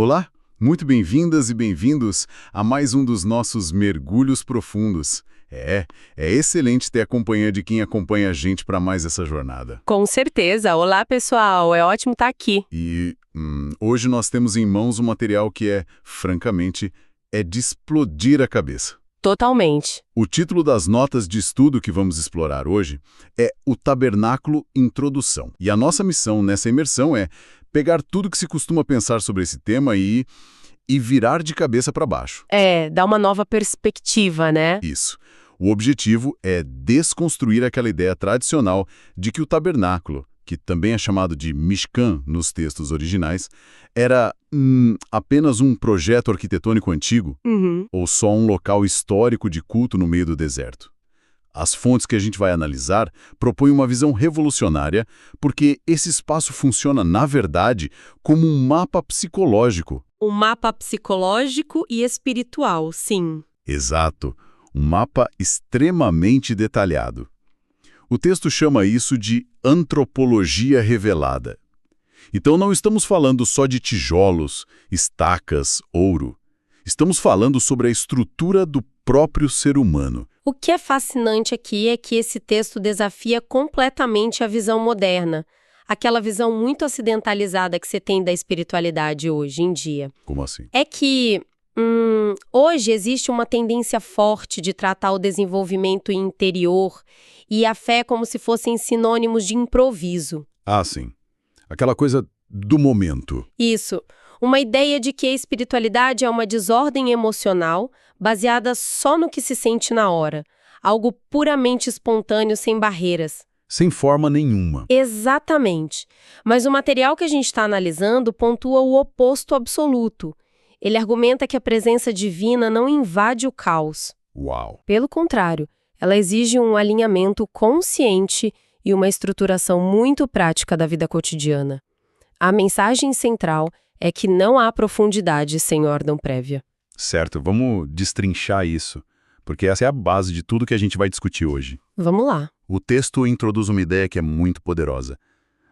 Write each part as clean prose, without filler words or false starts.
Olá, muito bem-vindas e bem-vindos a mais um dos nossos mergulhos profundos. É excelente ter a companhia de quem acompanha a gente para mais essa jornada. Com certeza. Olá, pessoal. É ótimo estar aqui. E hoje nós temos em mãos um material que francamente, é de explodir a cabeça. Totalmente. O título das notas de estudo que vamos explorar hoje é O Tabernáculo Introdução. E a nossa missão nessa imersão é pegar tudo que se costuma pensar sobre esse tema e virar de cabeça para baixo. Dá uma nova perspectiva, né? Isso. O objetivo é desconstruir aquela ideia tradicional de que o tabernáculo, que também é chamado de Mishkan nos textos originais, era apenas um projeto arquitetônico antigo ou só um local histórico de culto no meio do deserto. As fontes que a gente vai analisar propõem uma visão revolucionária porque esse espaço funciona, na verdade, como um mapa psicológico. Um mapa psicológico e espiritual, sim. Exato. Um mapa extremamente detalhado. O texto chama isso de antropologia revelada. Então não estamos falando só de tijolos, estacas, ouro. Estamos falando sobre a estrutura do próprio ser humano. O que é fascinante aqui é que esse texto desafia completamente a visão moderna, aquela visão muito ocidentalizada que você tem da espiritualidade hoje em dia. Como assim? É que hoje existe uma tendência forte de tratar o desenvolvimento interior e a fé como se fossem sinônimos de improviso. Ah, sim. Aquela coisa do momento. Isso. Uma ideia de que a espiritualidade é uma desordem emocional baseada só no que se sente na hora. Algo puramente espontâneo, sem barreiras. Sem forma nenhuma. Exatamente. Mas o material que a gente está analisando pontua o oposto absoluto. Ele argumenta que a presença divina não invade o caos. Uau! Pelo contrário, ela exige um alinhamento consciente e uma estruturação muito prática da vida cotidiana. A mensagem central é que não há profundidade sem ordem prévia. Certo, vamos destrinchar isso, porque essa é a base de tudo que a gente vai discutir hoje. Vamos lá. O texto introduz uma ideia que é muito poderosa.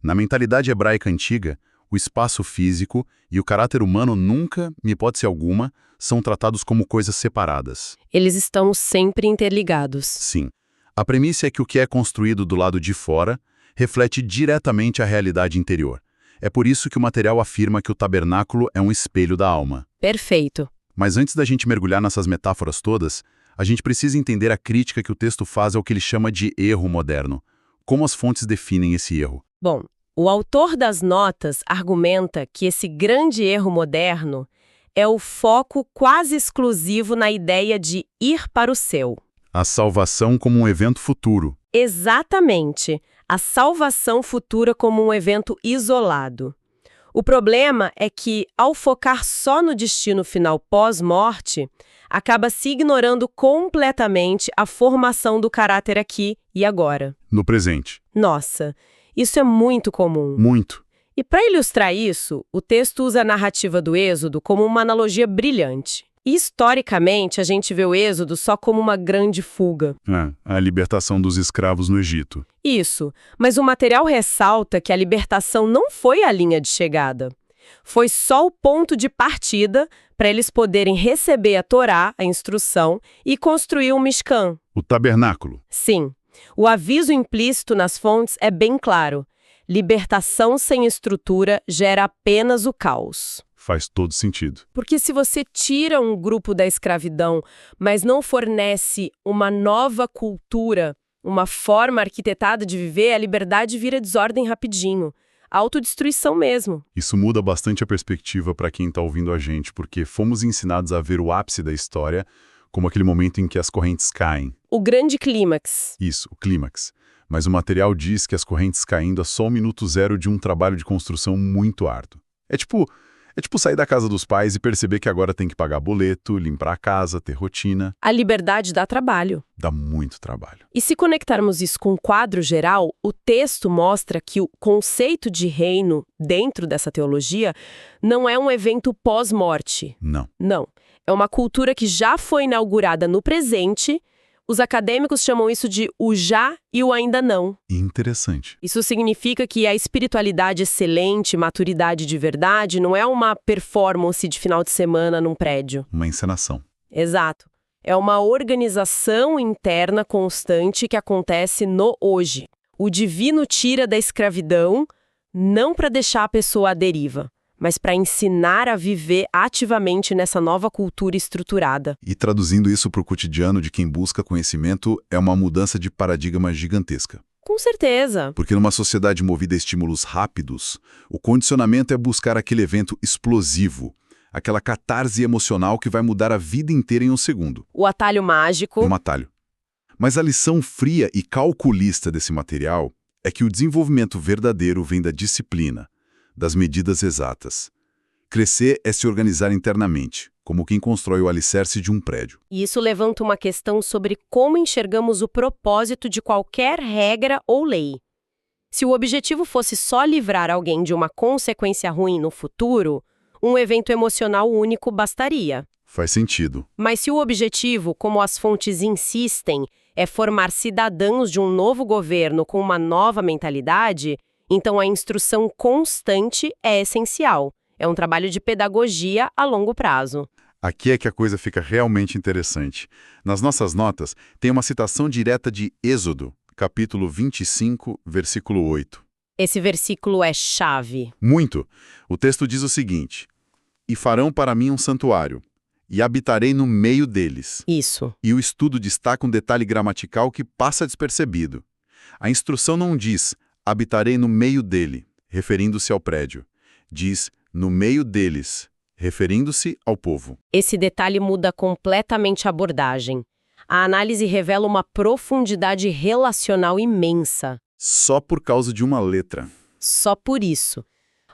Na mentalidade hebraica antiga, o espaço físico e o caráter humano nunca, em hipótese alguma, são tratados como coisas separadas. Eles estão sempre interligados. Sim. A premissa é que o que é construído do lado de fora reflete diretamente a realidade interior. É por isso que o material afirma que o tabernáculo é um espelho da alma. Perfeito. Mas antes da gente mergulhar nessas metáforas todas, a gente precisa entender a crítica que o texto faz ao que ele chama de erro moderno. Como as fontes definem esse erro? Bom, o autor das notas argumenta que esse grande erro moderno é o foco quase exclusivo na ideia de ir para o céu. A salvação como um evento futuro. Exatamente. A salvação futura como um evento isolado. O problema é que, ao focar só no destino final pós-morte, acaba se ignorando completamente a formação do caráter aqui e agora. No presente. Nossa, isso é muito comum. Muito. E para ilustrar isso, o texto usa a narrativa do Êxodo como uma analogia brilhante. Historicamente, a gente vê o Êxodo só como uma grande fuga. A libertação dos escravos no Egito. Isso, mas o material ressalta que a libertação não foi a linha de chegada. Foi só o ponto de partida para eles poderem receber a Torá, a instrução, e construir o Mishkan. O tabernáculo. Sim. O aviso implícito nas fontes é bem claro. Libertação sem estrutura gera apenas o caos. Faz todo sentido. Porque se você tira um grupo da escravidão, mas não fornece uma nova cultura, uma forma arquitetada de viver, a liberdade vira desordem rapidinho. Autodestruição mesmo. Isso muda bastante a perspectiva para quem está ouvindo a gente, porque fomos ensinados a ver o ápice da história como aquele momento em que as correntes caem. O grande clímax. Isso, o clímax. Mas o material diz que as correntes caindo é só o minuto zero de um trabalho de construção muito árduo. É tipo sair da casa dos pais e perceber que agora tem que pagar boleto, limpar a casa, ter rotina. A liberdade dá trabalho. Dá muito trabalho. E se conectarmos isso com um quadro geral, o texto mostra que o conceito de reino dentro dessa teologia não é um evento pós-morte. Não. Não. É uma cultura que já foi inaugurada no presente, Os acadêmicos chamam isso de o já e o ainda não. Interessante. Isso significa que a espiritualidade excelente, maturidade de verdade, não é uma performance de final de semana num prédio. Uma encenação. Exato. É uma organização interna constante que acontece no hoje. O divino tira da escravidão não para deixar a pessoa à deriva, mas para ensinar a viver ativamente nessa nova cultura estruturada. E traduzindo isso para o cotidiano de quem busca conhecimento, é uma mudança de paradigma gigantesca. Com certeza. Porque numa sociedade movida a estímulos rápidos, o condicionamento é buscar aquele evento explosivo, aquela catarse emocional que vai mudar a vida inteira em um segundo. O atalho mágico. Um atalho. Mas a lição fria e calculista desse material é que o desenvolvimento verdadeiro vem da disciplina, das medidas exatas. Crescer é se organizar internamente, como quem constrói o alicerce de um prédio. E isso levanta uma questão sobre como enxergamos o propósito de qualquer regra ou lei. Se o objetivo fosse só livrar alguém de uma consequência ruim no futuro, um evento emocional único bastaria. Faz sentido. Mas se o objetivo, como as fontes insistem, é formar cidadãos de um novo governo com uma nova mentalidade, então a instrução constante é essencial. É um trabalho de pedagogia a longo prazo. Aqui é que a coisa fica realmente interessante. Nas nossas notas, tem uma citação direta de Êxodo, capítulo 25, versículo 8. Esse versículo é chave. Muito. O texto diz o seguinte: "E farão para mim um santuário, e habitarei no meio deles." Isso. E o estudo destaca um detalhe gramatical que passa despercebido. A instrução não diz "habitarei no meio dele", referindo-se ao prédio. Diz "no meio deles", referindo-se ao povo. Esse detalhe muda completamente a abordagem. A análise revela uma profundidade relacional imensa. Só por causa de uma letra. Só por isso.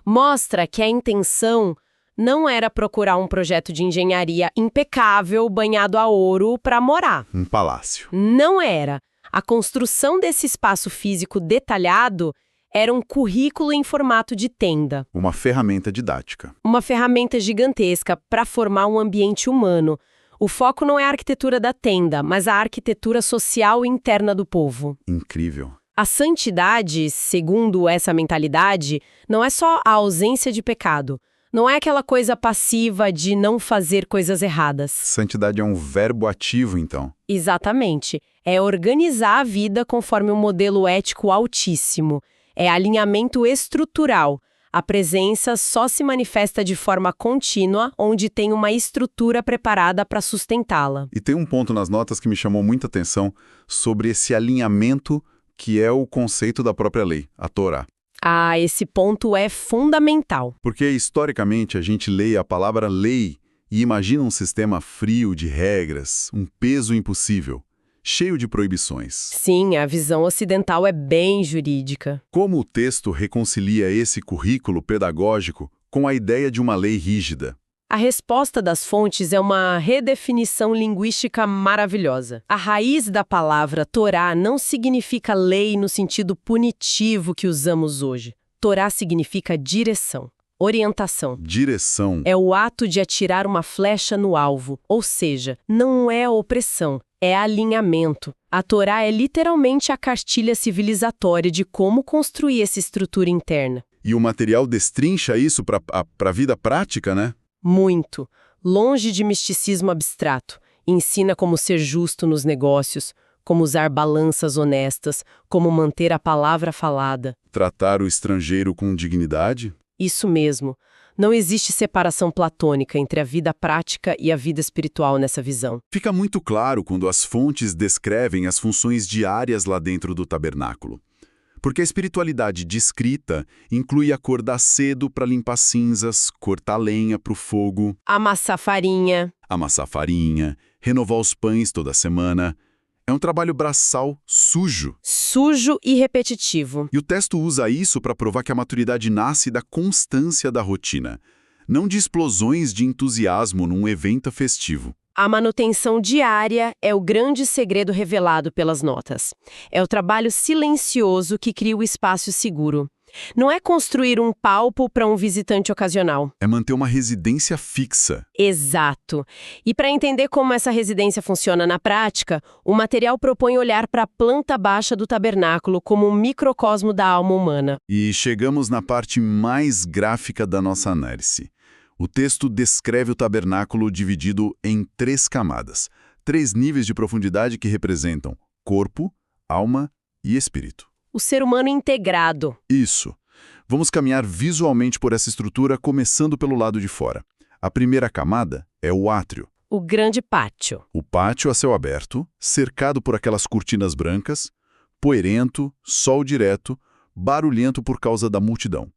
Mostra que a intenção não era procurar um projeto de engenharia impecável, banhado a ouro, para morar. Um palácio. Não era. A construção desse espaço físico detalhado era um currículo em formato de tenda. Uma ferramenta didática. Uma ferramenta gigantesca para formar um ambiente humano. O foco não é a arquitetura da tenda, mas a arquitetura social interna do povo. Incrível. A santidade, segundo essa mentalidade, não é só a ausência de pecado. Não é aquela coisa passiva de não fazer coisas erradas. Santidade é um verbo ativo, então. Exatamente. É organizar a vida conforme um modelo ético altíssimo. É alinhamento estrutural. A presença só se manifesta de forma contínua, onde tem uma estrutura preparada para sustentá-la. E tem um ponto nas notas que me chamou muita atenção sobre esse alinhamento que é o conceito da própria lei, a Torá. Ah, esse ponto é fundamental. Porque, historicamente, a gente lê a palavra lei e imagina um sistema frio de regras, um peso impossível, cheio de proibições. Sim, a visão ocidental é bem jurídica. Como o texto reconcilia esse currículo pedagógico com a ideia de uma lei rígida? A resposta das fontes é uma redefinição linguística maravilhosa. A raiz da palavra Torá não significa lei no sentido punitivo que usamos hoje. Torá significa direção, orientação. Direção. É o ato de atirar uma flecha no alvo, ou seja, não é opressão, é alinhamento. A Torá é literalmente a cartilha civilizatória de como construir essa estrutura interna. E o material destrincha isso para a vida prática, né? Muito. Longe de misticismo abstrato. Ensina como ser justo nos negócios, como usar balanças honestas, como manter a palavra falada. Tratar o estrangeiro com dignidade? Isso mesmo. Não existe separação platônica entre a vida prática e a vida espiritual nessa visão. Fica muito claro quando as fontes descrevem as funções diárias lá dentro do tabernáculo. Porque a espiritualidade descrita inclui acordar cedo para limpar cinzas, cortar lenha para o fogo, Amassar farinha. amassar farinha, renovar os pães toda semana. É um trabalho braçal sujo. Sujo e repetitivo. E o texto usa isso para provar que a maturidade nasce da constância da rotina, não de explosões de entusiasmo num evento festivo. A manutenção diária é o grande segredo revelado pelas notas. É o trabalho silencioso que cria o espaço seguro. Não é construir um palco para um visitante ocasional. É manter uma residência fixa. Exato. E para entender como essa residência funciona na prática, o material propõe olhar para a planta baixa do tabernáculo como um microcosmo da alma humana. E chegamos na parte mais gráfica da nossa análise. O texto descreve o tabernáculo dividido em 3 camadas, 3 níveis de profundidade que representam corpo, alma e espírito. O ser humano integrado. Isso. Vamos caminhar visualmente por essa estrutura, começando pelo lado de fora. A primeira camada é o átrio. O grande pátio. O pátio a céu aberto, cercado por aquelas cortinas brancas, poeirento, sol direto, barulhento por causa da multidão.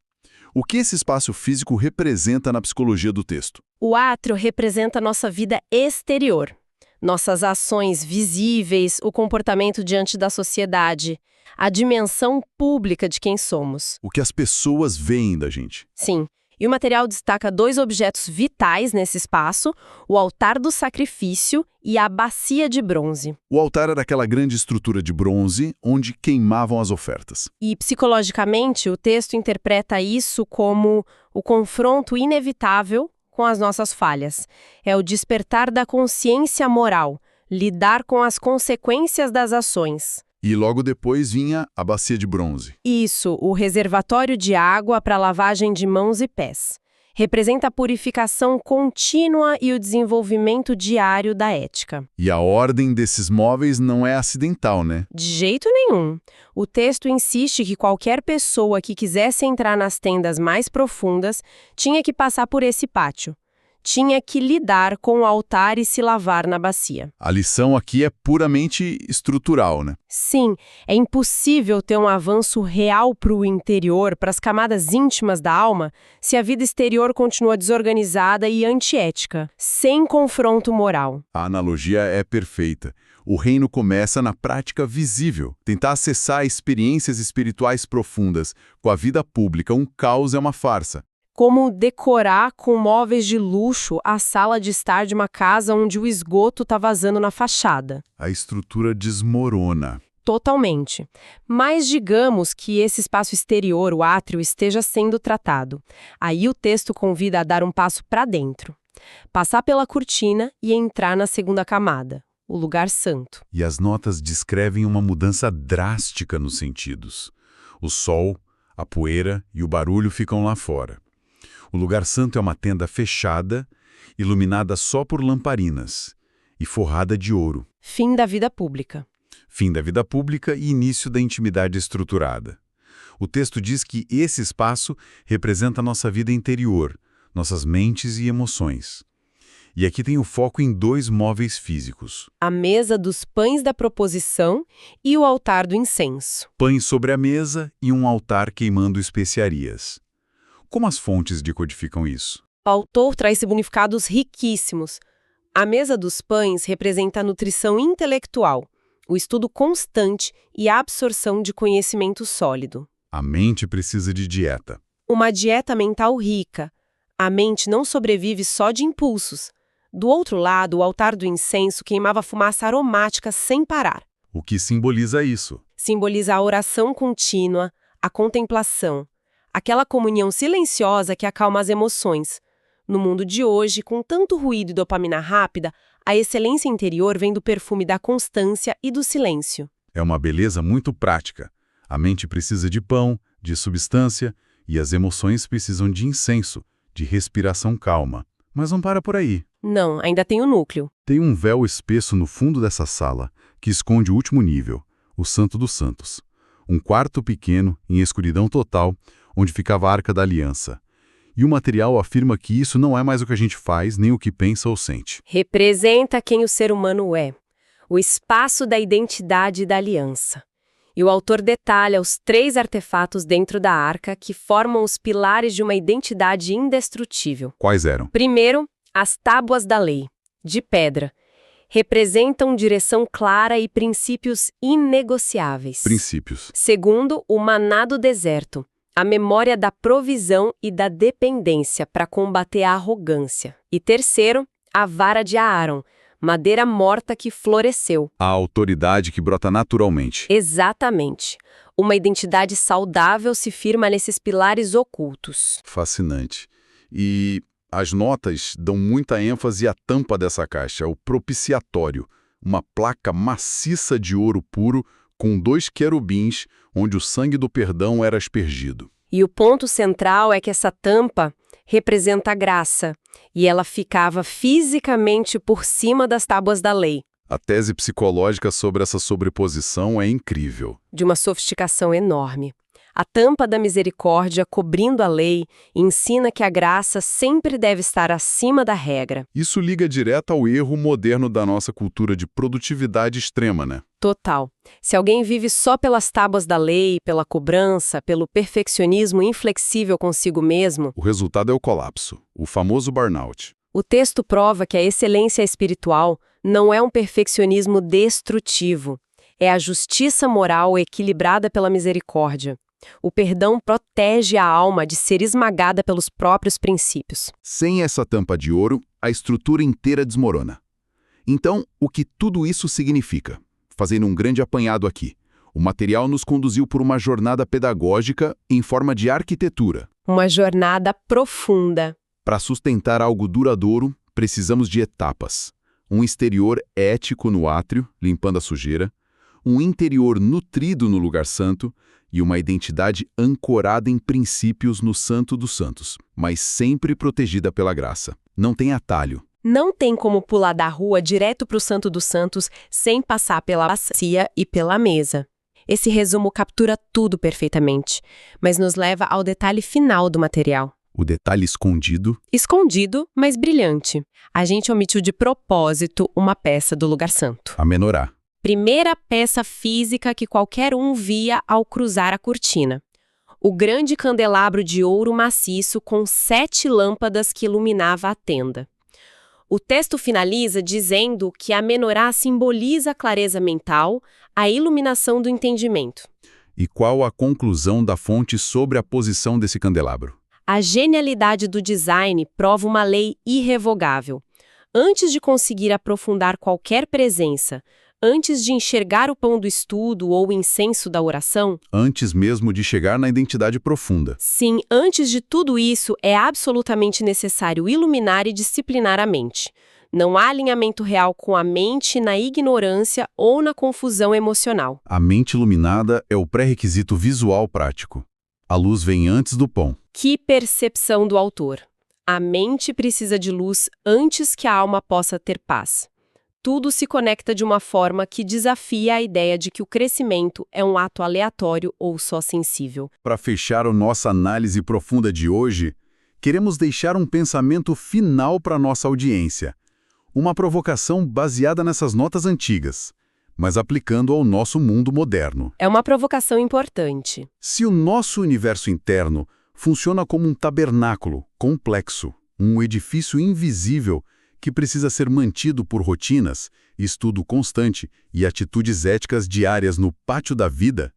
O que esse espaço físico representa na psicologia do texto? O átrio representa nossa vida exterior. Nossas ações visíveis, o comportamento diante da sociedade, a dimensão pública de quem somos. O que as pessoas veem da gente. Sim. E o material destaca 2 objetos vitais nesse espaço, o altar do sacrifício e a bacia de bronze. O altar era aquela grande estrutura de bronze onde queimavam as ofertas. E, psicologicamente, o texto interpreta isso como o confronto inevitável com as nossas falhas. É o despertar da consciência moral, lidar com as consequências das ações. E logo depois vinha a bacia de bronze. Isso, o reservatório de água para lavagem de mãos e pés. Representa a purificação contínua e o desenvolvimento diário da ética. E a ordem desses móveis não é acidental, né? De jeito nenhum. O texto insiste que qualquer pessoa que quisesse entrar nas tendas mais profundas tinha que passar por esse pátio. Tinha que lidar com o altar e se lavar na bacia. A lição aqui é puramente estrutural, né? Sim, é impossível ter um avanço real para o interior, para as camadas íntimas da alma, se a vida exterior continua desorganizada e antiética, sem confronto moral. A analogia é perfeita. O reino começa na prática visível. Tentar acessar experiências espirituais profundas com a vida pública, um caos é uma farsa. Como decorar com móveis de luxo a sala de estar de uma casa onde o esgoto está vazando na fachada. A estrutura desmorona. Totalmente. Mas digamos que esse espaço exterior, o átrio, esteja sendo tratado. Aí o texto convida a dar um passo para dentro. Passar pela cortina e entrar na segunda camada, o lugar santo. E as notas descrevem uma mudança drástica nos sentidos. O sol, a poeira e o barulho ficam lá fora. O lugar santo é uma tenda fechada, iluminada só por lamparinas e forrada de ouro. Fim da vida pública. Fim da vida pública e início da intimidade estruturada. O texto diz que esse espaço representa nossa vida interior, nossas mentes e emoções. E aqui tem o foco em 2 móveis físicos. A mesa dos pães da proposição e o altar do incenso. Pães sobre a mesa e um altar queimando especiarias. Como as fontes decodificam isso? O autor traz significados riquíssimos. A mesa dos pães representa a nutrição intelectual, o estudo constante e a absorção de conhecimento sólido. A mente precisa de dieta. Uma dieta mental rica. A mente não sobrevive só de impulsos. Do outro lado, o altar do incenso queimava fumaça aromática sem parar. O que simboliza isso? Simboliza a oração contínua, a contemplação, aquela comunhão silenciosa que acalma as emoções. No mundo de hoje, com tanto ruído e dopamina rápida, a excelência interior vem do perfume da constância e do silêncio. É uma beleza muito prática. A mente precisa de pão, de substância, e as emoções precisam de incenso, de respiração calma. Mas não para por aí. Não, ainda tem o núcleo. Tem um véu espesso no fundo dessa sala que esconde o último nível, o Santo dos Santos. Um quarto pequeno, em escuridão total, onde ficava a Arca da Aliança. E o material afirma que isso não é mais o que a gente faz, nem o que pensa ou sente. Representa quem o ser humano é, o espaço da identidade e da aliança. E o autor detalha os 3 artefatos dentro da arca que formam os pilares de uma identidade indestrutível. Quais eram? Primeiro, as tábuas da lei, de pedra. Representam direção clara e princípios inegociáveis. Princípios. Segundo, o maná do deserto, a memória da provisão e da dependência para combater a arrogância. E terceiro, a vara de Aaron, madeira morta que floresceu. A autoridade que brota naturalmente. Exatamente. Uma identidade saudável se firma nesses pilares ocultos. Fascinante. E as notas dão muita ênfase à tampa dessa caixa, o propiciatório, uma placa maciça de ouro puro com 2 querubins, onde o sangue do perdão era aspergido. E o ponto central é que essa tampa representa a graça, e ela ficava fisicamente por cima das tábuas da lei. A tese psicológica sobre essa sobreposição é incrível. De uma sofisticação enorme. A tampa da misericórdia, cobrindo a lei, ensina que a graça sempre deve estar acima da regra. Isso liga direto ao erro moderno da nossa cultura de produtividade extrema, né? Total. Se alguém vive só pelas tábuas da lei, pela cobrança, pelo perfeccionismo inflexível consigo mesmo, O resultado é o colapso, o famoso burnout. o texto prova que a excelência espiritual não é um perfeccionismo destrutivo. É a justiça moral equilibrada pela misericórdia. O perdão protege a alma de ser esmagada pelos próprios princípios. Sem essa tampa de ouro, a estrutura inteira desmorona. Então, o que tudo isso significa? Fazendo um grande apanhado aqui. O material nos conduziu por uma jornada pedagógica em forma de arquitetura. Uma jornada profunda. Para sustentar algo duradouro, precisamos de etapas. Um exterior ético no átrio, limpando a sujeira, um interior nutrido no lugar santo e uma identidade ancorada em princípios no Santo dos Santos, mas sempre protegida pela graça. Não tem atalho. Não tem como pular da rua direto para o Santo dos Santos sem passar pela bacia e pela mesa. Esse resumo captura tudo perfeitamente, mas nos leva ao detalhe final do material. O detalhe escondido. Escondido, mas brilhante. A gente omitiu de propósito uma peça do lugar santo. A menorá. Primeira peça física que qualquer um via ao cruzar a cortina. O grande candelabro de ouro maciço com 7 lâmpadas que iluminava a tenda. O texto finaliza dizendo que a menorá simboliza a clareza mental, a iluminação do entendimento. E qual a conclusão da fonte sobre a posição desse candelabro? A genialidade do design prova uma lei irrevogável. Antes de conseguir aprofundar qualquer presença, antes de enxergar o pão do estudo ou o incenso da oração, Antes mesmo de chegar na identidade profunda. sim, antes de tudo isso, é absolutamente necessário iluminar e disciplinar a mente. Não há alinhamento real com a mente na ignorância ou na confusão emocional. A mente iluminada é o pré-requisito visual prático. A luz vem antes do pão. Que percepção do autor! A mente precisa de luz antes que a alma possa ter paz. Tudo se conecta de uma forma que desafia a ideia de que o crescimento é um ato aleatório ou só sensível. Para fechar a nossa análise profunda de hoje, queremos deixar um pensamento final para nossa audiência. Uma provocação baseada nessas notas antigas, mas aplicando ao nosso mundo moderno. É uma provocação importante. Se o nosso universo interno funciona como um tabernáculo complexo, um edifício invisível que precisa ser mantido por rotinas, estudo constante e atitudes éticas diárias no pátio da vida,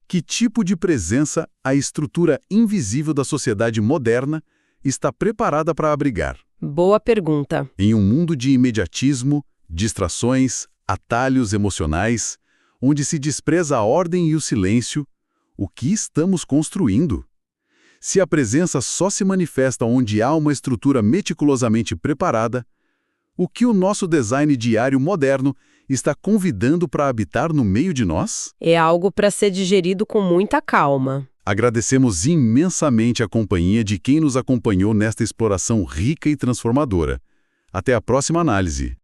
que tipo de presença a estrutura invisível da sociedade moderna está preparada para abrigar? Boa pergunta. Em um mundo de imediatismo, distrações, atalhos emocionais, onde se despreza a ordem e o silêncio, o que estamos construindo? Se a presença só se manifesta onde há uma estrutura meticulosamente preparada, o que o nosso design diário moderno está convidando para habitar no meio de nós? É algo para ser digerido com muita calma. Agradecemos imensamente a companhia de quem nos acompanhou nesta exploração rica e transformadora. Até a próxima análise.